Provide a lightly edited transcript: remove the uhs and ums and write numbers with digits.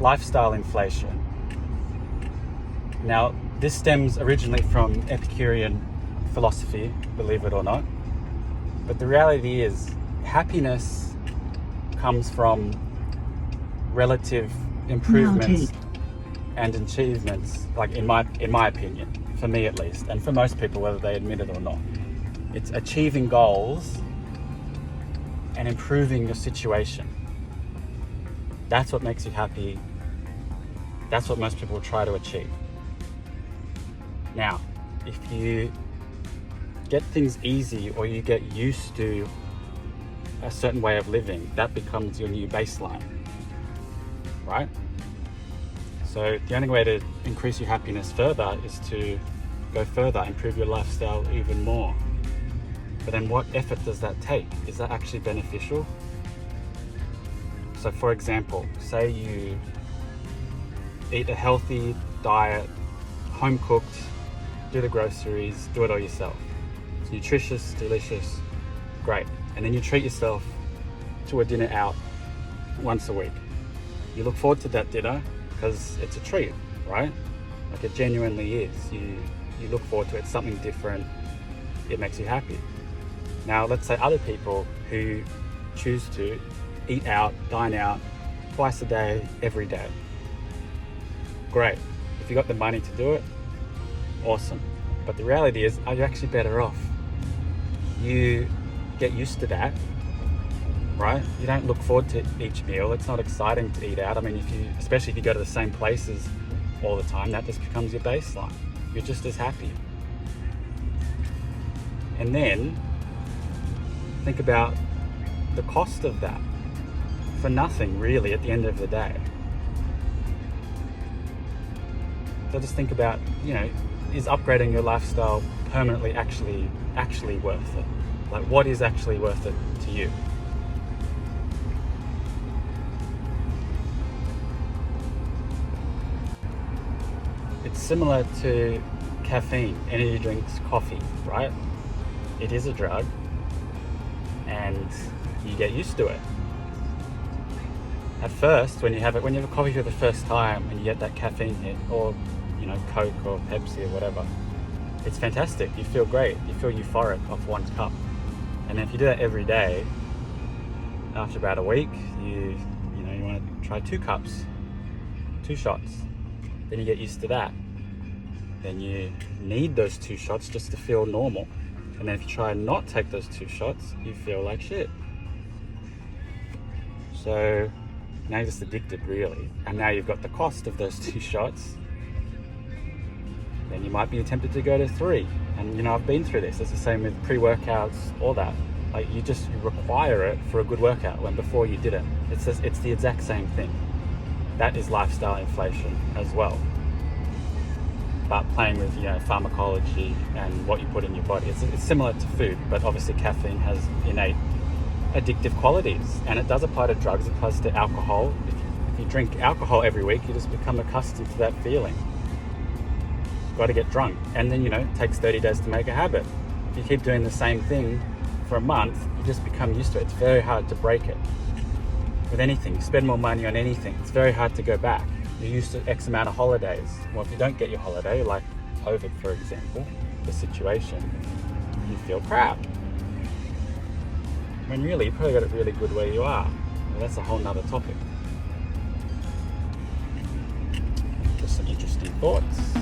lifestyle inflation. Now, this stems originally from Epicurean philosophy, believe it or not. But the reality is, happiness comes from relative improvements and achievements, like in my opinion, for me at least, and for most people, whether they admit it or not. It's achieving goals and improving your situation. That's what makes you happy. That's what most people try to achieve. Now, if you get things easy or you get used to a certain way of living, that becomes your new baseline, right? So the only way to increase your happiness further is to go further, improve your lifestyle even more. But then what effort does that take? Is that actually beneficial? So for example, say you eat a healthy diet, home cooked, do the groceries, do it all yourself. It's nutritious, delicious, great. And then you treat yourself to a dinner out once a week. You look forward to that dinner because it's a treat, right? Like it genuinely is. You look forward to it, it's something different, it makes you happy. Now, let's say other people who choose to eat out, dine out twice a day, every day. Great. If you got the money to do it, awesome. But the reality is, are you actually better off? You get used to that, right? You don't look forward to each meal. It's not exciting to eat out. I mean, especially if you go to the same places all the time, that just becomes your baseline. You're just as happy. And then think about the cost of that for nothing, really, at the end of the day. So just think about, is upgrading your lifestyle permanently actually worth it? Like, what is actually worth it to you? It's similar to caffeine, energy drinks, coffee, right? It is a drug, and you get used to it. At first, when you have a coffee for the first time and you get that caffeine hit, or Coke or Pepsi or whatever, it's fantastic. You feel great. You feel euphoric off one cup. And if you do that every day, after about a week, you want to try 2 cups, 2 shots. Then you get used to that. Then you need those 2 shots just to feel normal. And then if you try and not take those 2 shots, you feel like shit. So now you're just addicted, really. And now you've got the cost of those 2 shots. Then you might be tempted to go to 3. And I've been through this. It's the same with pre-workouts, all that. Like you require it for a good workout when before you didn't. It's the exact same thing. That is lifestyle inflation as well. But playing with pharmacology and what you put in your body. It's similar to food, but obviously caffeine has innate addictive qualities, and it does apply to drugs. It applies to alcohol. If you drink alcohol every week, you just become accustomed to that feeling. Got to get drunk, and then it takes 30 days to make a habit. If you keep doing the same thing for a month, you just become used to it. It's very hard to break it. With anything, you spend more money on anything, it's very hard to go back. You're used to X amount of holidays. Well, if you don't get your holiday, like COVID, for example, the situation, you feel crap. When really, you probably got it really good where you are. Well, that's a whole nother topic. Just some interesting thoughts.